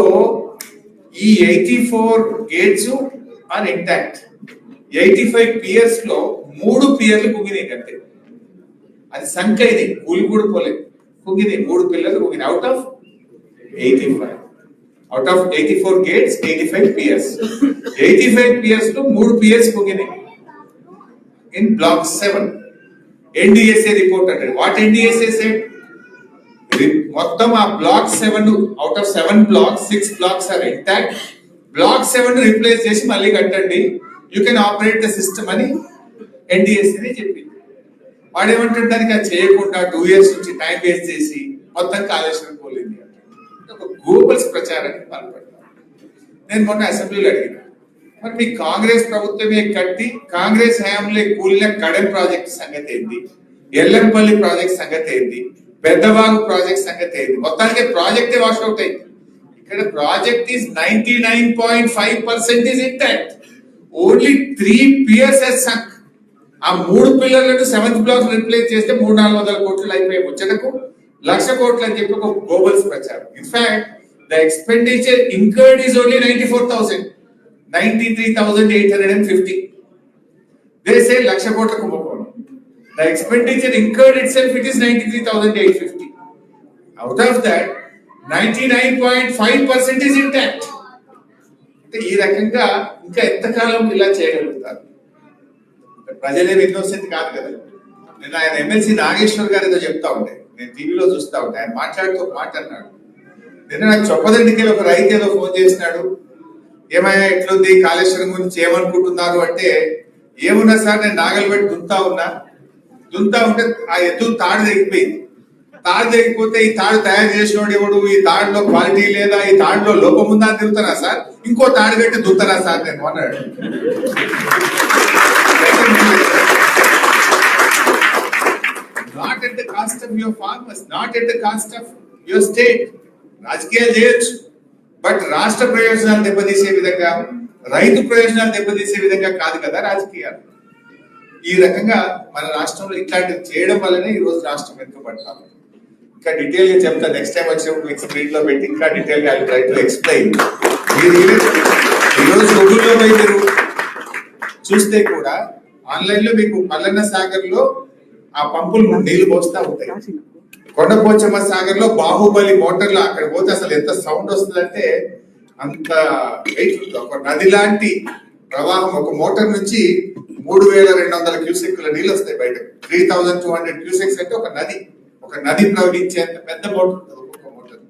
ఈ 84 గేట్స్ ఆర్ ఇంటాక్ట్. 85 పియర్స్ లో 3 పియర్లు కుంగినాయి కంటే, అది సంఖ్య ఇది కూలి కూడా పోలేదు, కుంగినాయి 3 పిల్లలు కుంగినాయి. Out of 85, out of 84 gates 85 piers. 85 piers లో 3 పియర్స్ కుంగినాయి ఇన్ బ్లాక్ 7. NDSA రిపోర్ట్ అంటే వాట్ NDSA said, మొత్తం ఆ block 7 out of 7 blocks 6 blocks are intact. Block 7 replace చేసి మళ్ళీ కట్టండి, you can operate the system అని NDSA చెప్పింది. వాడేమంటాడు, దానికి అది చేయకుండా 2 years నుంచి టైం వేస్ట్ చేసి మొత్తం కాళేశ్వరం పోలేదు. ఒక గోబల్స్ ప్రచారానికి పాల్పడతారు. నేను మొన్న అసెంబ్లీలో అడిగిన, మరి మీ కాంగ్రెస్ ప్రభుత్వమే కట్టి కాంగ్రెస్ హయాంలో కూలిన కడెం ప్రాజెక్ట్ సంగతి ఏంటి, ఎల్లంపల్లి ప్రాజెక్ట్ సంగతి ఏంటి, పెద్దవాగు ప్రాజెక్ట్ సంగతి ఏంటి? మొత్తానికి ప్రాజెక్టే వాష్ అవుట్ అయింది. ఇక్కడ project is 99.5% is intact. Only 3 piers has sunk. ఆ 3 పిల్లర్లను 7th బ్లాక్ రిప్లేస్ చేస్తే 300-400 కోట్లు అయిపోయి ముచ్చటకు 1,00,000 కోట్లు అని చెప్పి ఒక గోబల్స్ ప్రచారం. In fact the expenditure incurred is only 94,000, 93,850. They say 1,00,000 కోట్ల కుంభకోణం. The expenditure incurred itself, it is 93,850. Out of that, 99.5% is intact. అంటే ఈ రకంగా ఇంకా ఎంతకాలం ఇలా చేయగలుగుతారు? ప్రజలే ఇన్నోసెంట్ కాదు కదా. నేను ఆయన ఎమ్మెల్సీ నాగేశ్వర్ గారు ఏదో చెప్తా ఉంటే నేను టీవీలో చూస్తా ఉంటే ఆయన మాట్లాడుతూ మాట అన్నాడు. నిన్న నాకు చొప్పదండికి ఒక రైతు ఏదో ఫోన్ చేసినాడు, ఏమయ్యా ఎట్లుంది కాళేశ్వరం గురించి ఏమనుకుంటున్నారు అంటే, ఏమున్నా సార్ నేను నాగలు పెట్టి దుంతా ఉంటే ఆ ఎద్దు తాడు తెగిపోయింది. తాడు తెగిపోతే ఈ తాడు తయారు చేసినోడు ఎవడు, ఈ తాడులో క్వాలిటీ లేదా, ఈ తాడులో లోపం ఉందా అని తిరుగుతారా సార్, ఇంకో తాడు పెట్టి దుంతరా సార్ నేను అన్నాడు. Not at the cost of your farmers, not at the cost of your state. రాజకీయాలు చేయొచ్చు, బట్ రాష్ట్ర ప్రయోజనాలు దెబ్బతీసే విధంగా, రైతు ప్రయోజనాలు దెబ్బతీసే విధంగా కాదు కదా రాజకీయాలు. ఈ రకంగా మన రాష్ట్రంలో ఇట్లాంటివి చేయడం వల్లనే ఈ రోజు రాష్ట్రం వెనుకబడతాం. ఇంకా డీటెయిల్ గా చెప్తా, నెక్స్ట్ టైం వచ్చినప్పుడు మీకు స్క్రీన్ లో పెట్టి ఇంకా డీటెయిల్ గా ట్రై టు ఎక్స్ప్లెయిన్. ఈరోజు గూగుల్లో పోయి మీరు చూస్తే కూడా ఆన్లైన్ లో మీకు మల్లన్న సాగర్ లో ఆ పంపులు నీళ్లు పోస్తా ఉంటాయి. కొండపోచమ్మ సాగర్ లో బాహుబలి మోటార్లు అక్కడ పోతే అసలు ఎంత సౌండ్ వస్తుందంటే అంత వెయిట్. ఒక నది లాంటి ప్రవాహం, ఒక మోటార్ నుంచి 3,200 క్యూసెక్ల నీళ్ళు వస్తాయి బయట. 3,200 క్యూసెక్స్ అంటే ఒక నది ప్రవహించేంత పెద్ద మోటార్ ఉంటుంది ఒక్కొక్క మోటార్.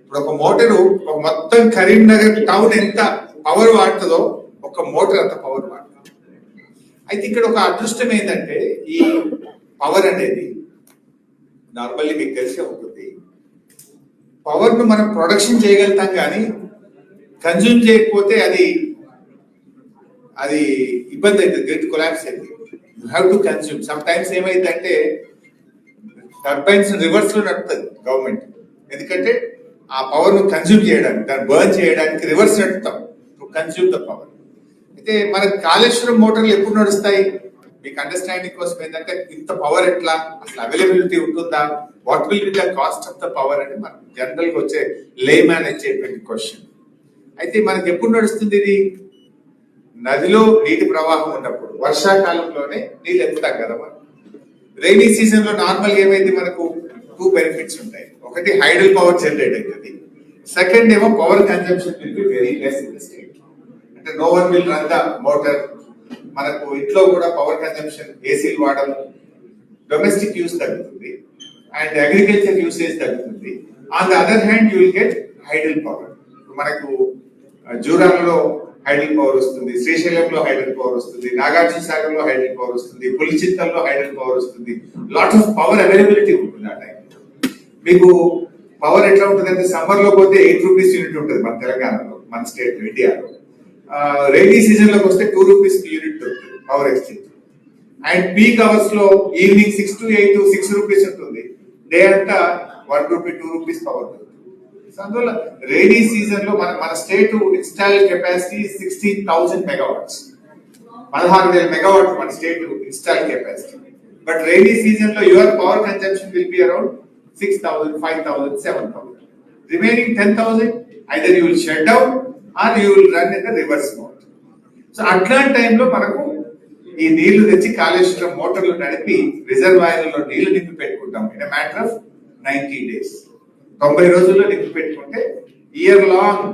ఇప్పుడు ఒక మోటారు మొత్తం కరీంనగర్ టౌన్ ఎంత పవర్ వాడుతుందో ఒక మోటార్ అంత పవర్ వాడుతుంది. అయితే ఇక్కడ ఒక అదృష్టం ఏంటంటే, ఈ పవర్ అనేది నార్మల్లీ మీకు తెలిసే ఉంటుంది, పవర్ ను మనం ప్రొడక్షన్ చేయగలుగుతాం కానీ కన్జ్యూమ్ చేయకపోతే అది ఇబ్బంది అవుతుంది, గ్రిడ్ కొలాప్స్ అయింది. You have to consume. Some times ఏమైందంటే టర్బైన్స్ రివర్స్ లో నడుపుతుంది గవర్నమెంట్, ఎందుకంటే ఆ పవర్ ను కన్జ్యూమ్ చేయడానికి, దాన్ని బర్న్ చేయడానికి రివర్స్ నడుపుతాం టు కన్జ్యూమ్ ద పవర్. అయితే మన కాళేశ్వరం మోటార్లు ఎప్పుడు నడుస్తాయి? మీకు అండర్స్టాండింగ్ కోసం ఏంటంటే ఇంత పవర్ ఎట్లా, అసలు అవైలబిలిటీ ఉంటుందా, what will be the cost of the power అని మనం జనరల్ గా వచ్చే లే మ్యాన్ వచ్చేటువంటి క్వశ్చన్. అయితే మనకి ఎప్పుడు నడుస్తుంది ఇది? నదిలో నీటి ప్రవాహం ఉన్నప్పుడు, వర్షాకాలంలోనే నీళ్ళు ఎత్తుతాం కదా మనం. రైనీ సీజన్ లో నార్మల్ ఏమైంది, మనకు 2 బెనిఫిట్స్ ఉంటాయి. ఒకటి హైడల్ పవర్ జనరేట్ అవుతుంది, సెకండ్ ఏమో power consumption will be very less in the state. అంటే no one will run the motor. మనకు ఇంట్లో కూడా పవర్ కన్జంప్షన్, ఏసీలు వాడడం, డొమెస్టిక్ యూస్ తగ్గుతుంది అండ్ అగ్రికల్చర్ యూసేజ్ తగ్గుతుంది. On the other hand you will get hydel power. మనకు జూరాలలో హైడల్ పవర్ వస్తుంది, శ్రీశైలంలో హైడల్ పవర్ వస్తుంది, నాగార్జున సాగర్ లో హైడల్ పవర్ వస్తుంది, పులిచింతల్లో హైడల్ పవర్ వస్తుంది. లాట్ ఆఫ్ పవర్ అవైలబిలిటీ ఉంటుంది ఆ టైంలో. మీకు పవర్ ఎట్లా ఉంటుంది అంటే సమ్మర్ లో పోతే 8 రూపీస్ యూనిట్ ఉంటుంది మన తెలంగాణలో, మన స్టేట్ ఇండియాలో. రైనీ సీజన్ లోకి వస్తే 2 రూపీస్ యూనిట్ దొరుకుతుంది power exchange. And peak hours లో ఈవినింగ్ 6 to 8 6 రూపీస్ ఉంటుంది, డే అంతా 1 రూపీ 2 రూపీస్ పవర్ దొరుకుతుంది. అందువల్ల రైనీ సీజన్ లో మన state install capacity 16,000 megawatts, 16,000 megawatt మన state install capacity. But rainy season లో your power consumption will be around 6,000, 5,000, 7,000. Remaining 10,000 either you will shut down or you will run in the reverse mode. So అట్లాంటి టైంలో మనకు ఈ నీళ్లు తెచ్చి కాళేశ్వరం మోటార్లు నడిపి రిజర్వాయర్లలో నీళ్లు నింపి పెట్టుకుంటాం in a matter of 90 days. 90 రోజుల్లో నింపి పెట్టుకుంటే year long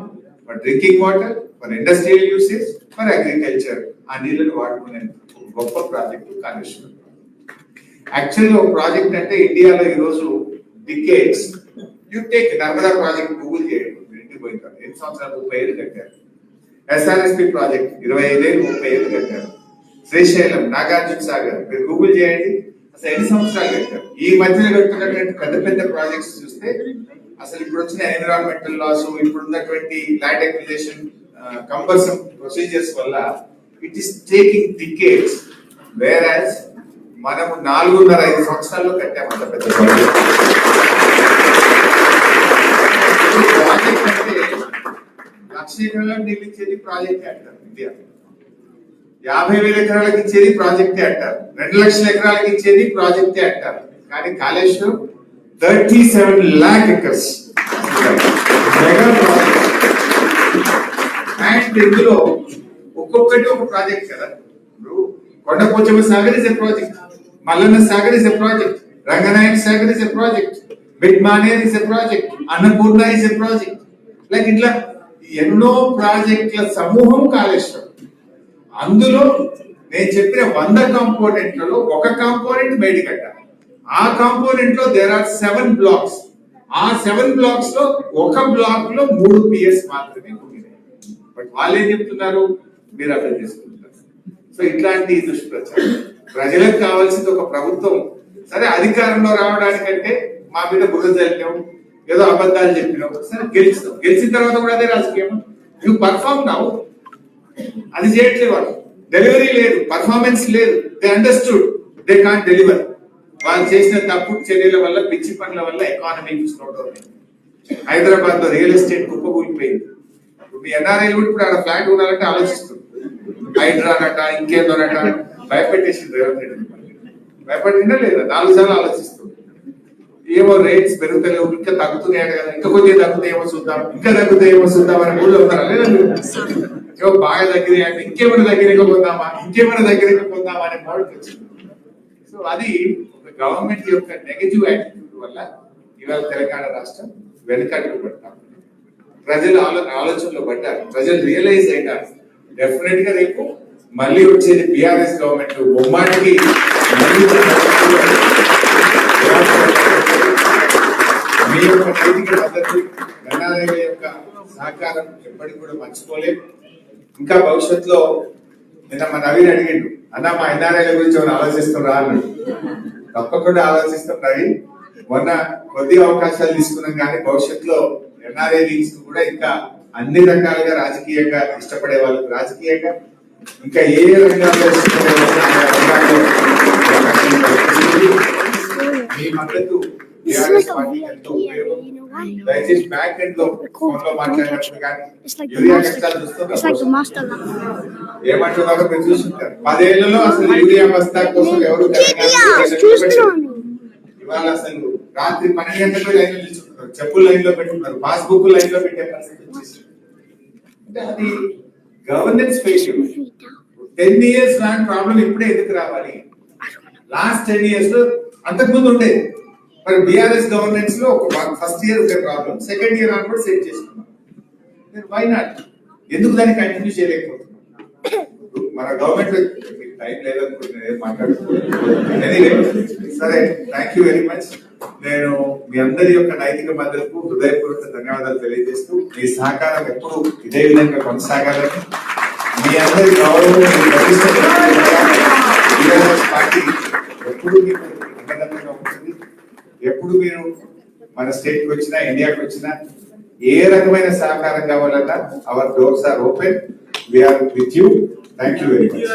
for drinking water, for industrial usage, for agriculture ఆ నీళ్లను వాడుకునే గొప్ప ప్రాజెక్టు కాళేశ్వరం. యాక్చువల్గా ఒక ప్రాజెక్ట్ అంటే ఇండియాలో ఈ రోజు decades, you take Narmada project Google చేయండి, ఇంటికి పోయిన తర్వాత ఎన్ని సంవత్సరాలు, 30 ఏళ్ళు కట్టారు. ఎస్ఆర్ఎస్పి ప్రాజెక్ట్ 25 ఏళ్ళు 30 ఏళ్ళు కట్టారు. శ్రీశైలం, నాగార్జున సాగర్ మీరు గూగుల్ చేయండి, అసలు ఎన్ని సంవత్సరాలు కట్టారు. ఈ మధ్యలో కట్టుకున్నటువంటి పెద్ద పెద్ద ప్రాజెక్ట్స్ చూస్తే అసలు ఇప్పుడు వచ్చిన ఎన్విరాన్మెంటల్ లాస్, ఇప్పుడు ఉన్నటువంటి ల్యాండ్ అక్విజిషన్ కంపల్సరీ ప్రొసీజర్స్ వల్ల ఇట్ ఈస్ టేకింగ్ డికేట్స్, వేరాజ్ మనము 4.5 సంవత్సరాల్లో కట్టాము అంత పెద్ద ప్రాజెక్ట్. అంటే 1,00,000 ఎకరాలకు నీళ్ళు ఇచ్చేది ప్రాజెక్ట్ అంటారు ఇండియా, 50,000 ఎకరాలకు ఇచ్చేది ప్రాజెక్టే అంటారు, 2,00,000 ఎకరాలకు ఇచ్చేది ప్రాజెక్టే అంటారు. కానీ Kaleshwaram 37 lakh acres mega project. And ఇందులో ఒక్కొక్కటి ఒక ప్రాజెక్ట్ కదా. ఇప్పుడు Kondapochamma Sagar is a project, Mallanna Sagar is a project, Ranganayaka Sagar is a project, బిడ్మానేర్ is a project, Annapurna is a project. Like ఇట్లా ఎన్నో ప్రాజెక్టుల సమూహం కాళేశ్వరం. అందులో నేను చెప్పిన 100 కాంపోనెంట్లలో ఒక కాంపోనెంట్ మేడిగడ్డ. ఆ కాంపోనెంట్ లో దేర్ ఆర్ 7 బ్లాక్స్. ఆ 7 బ్లాక్స్ లో ఒక బ్లాక్ లో 3 పిఎస్ మాత్రమే ఉండినాయి. బట్ వాళ్ళు ఏం చెప్తున్నారు, మీరు అర్థం చేసుకుంటారు. సో ఇట్లాంటి దుష్ప్రచారం. ప్రజలకు కావాల్సింది ఒక ప్రభుత్వం. సరే అధికారంలో రావడానికంటే మా మీద బురద చల్లినాం, ఏదో అబద్ధాలు చెప్పినాం, సరే గెలిచినాం. గెలిచిన తర్వాత కూడా అదే రాజకీయం. నువ్వు పర్ఫార్మ్ నావు, అది చేయట్లేదు. వాళ్ళు డెలివరీ లేదు, పర్ఫార్మెన్స్ లేదు. They understood they can't deliver. వాళ్ళు చేసిన తప్పుడు చర్యల వల్ల, పిచ్చి పనుల వల్ల ఎకానమీ స్లోట్ అవుతుంది. హైదరాబాద్ లో రియల్ ఎస్టేట్ కుప్పకూలిపోయింది. మీ ఎన్ఆర్ఐలు కూడా ఇప్పుడు ఆడ ఫ్లాట్ ఉండాలంటే ఆలోచిస్తుంది. హైడ్రానట, ఇంకేదోనట భయపెట్టేసింది రేవంత్ రెడ్డి. భయపడిందా లేదా? 4 సార్లు ఆలోచిస్తుంది. ఏమో రేట్స్ పెరుగుతలేవు, ఇంకా తగ్గుతున్నాయి కదా, ఇంకా కొద్దిగా తగ్గుతాయేమో చూద్దాం, ఇంకా తగ్గుతాయేమో చూద్దాం అని మూడు అవుతారా లేదా? ఏమో బాగా దగ్గర అంటే ఇంకేమైనా దగ్గరగా పొందామా, ఇంకేమైనా దగ్గరగా పొందామా అనే మోడల్ వచ్చింది. సో అది గవర్నమెంట్ యొక్క నెగటివ్ యాటిట్యూడ్ వల్ల ఇవాళ తెలంగాణ రాష్ట్రం వెనుకడుగు పడతాం. ప్రజలు ఆలోచనలో పడ్డారు, ప్రజలు రియలైజ్ అయినారు. డెఫినెట్ గా రేపు మళ్ళీ వచ్చేది బిఆర్ఎస్ గవర్నమెంట్ బొమ్మాటికి మీ యొక్క నైతిక పద్ధతి, ఎన్ఆర్ఐల యొక్క సహకారం ఎప్పటికి కూడా మర్చిపోలేం. ఇంకా భవిష్యత్తులో నిన్న మా నవీన్ అడిగిండు, అన్న మా ఎన్ఆర్ఐల గురించి ఎవరు ఆలోచిస్తున్నా అన్నాడు. తప్పకుండా ఆలోచిస్తాం నవీన్. మొన్న కొద్ది అవకాశాలు తీసుకున్నాం కానీ భవిష్యత్తులో ఎన్ఆర్ఐ లీగ్స్ కూడా ఇంకా అన్ని రకాలుగా రాజకీయంగా ఇష్టపడే వాళ్ళకి రాజకీయంగా ఇంకా ఏ రంగాల్లో ఇష్టపడే మీ మద్దతు This is TRS like a పార్టీకి VIP ఎంతో ఉపయోగం. area, you know why? దయచేసి బ్యాక్ ఎండ్ లో ఫోన్ లో మాట్లాడినప్పుడు కానీ It's like the urea master. కష్టాలు It's like చూస్తున్నారు the master lab. ఏమంటున్నారో మీరు చూస్తుంటారు. 10 ఏళ్లలో అసలు యూరియా బస్తా కోసం ఎవరు చూస్తున్నాను. ఇవాళ అసలు రాత్రి 12 గంటలకు లైన్ లో నిల్చుంటున్నారు, చెప్పులు లైన్ లో పెట్టుకున్నారు, పాస్బుక్ లైన్ లో పెట్టే పరిస్థితి వచ్చేసింది. అంటే అది గవర్నెన్స్ ఫెయిల్యూర్. 10 years లాంటి ప్రాబ్లం ఇప్పుడే ఎందుకు రావాలి? లాస్ట్ 10 years లో అంతకుముందు ఉండేది. మరి బిఆర్ఎస్ గవర్నెన్స్ లో ఒక ఫస్ట్ ఇయర్ ఉండే ప్రాబ్లం సెకండ్ ఇయర్ అని కూడా సెట్ చేసుకున్నాం. Why not? ఎందుకు దాన్ని కంటిన్యూ చేయలేకపోతున్నాం? మన గవర్నమెంట్ టైం లేదనుకుంటున్నాను మాట్లాడుతున్నాను. సరే, థ్యాంక్ యూ వెరీ మచ్. నేను మీ అందరి యొక్క నైతిక మద్దతుకు హృదయపూర్వక ధన్యవాదాలు తెలియజేస్తూ మీ సహకారం ఎప్పుడు ఇదే విధంగా కొనసాగాలని, మీ అందరి గౌరవం పార్టీ ఎప్పుడు మీకు అండదండగా ఉంటుంది. ఎప్పుడు మీరు మన స్టేట్ కి వచ్చినా ఇండియాకి వచ్చినా ఏ రకమైన సహకారం కావాలన్నా our doors are open. We're with you. Thank you very much.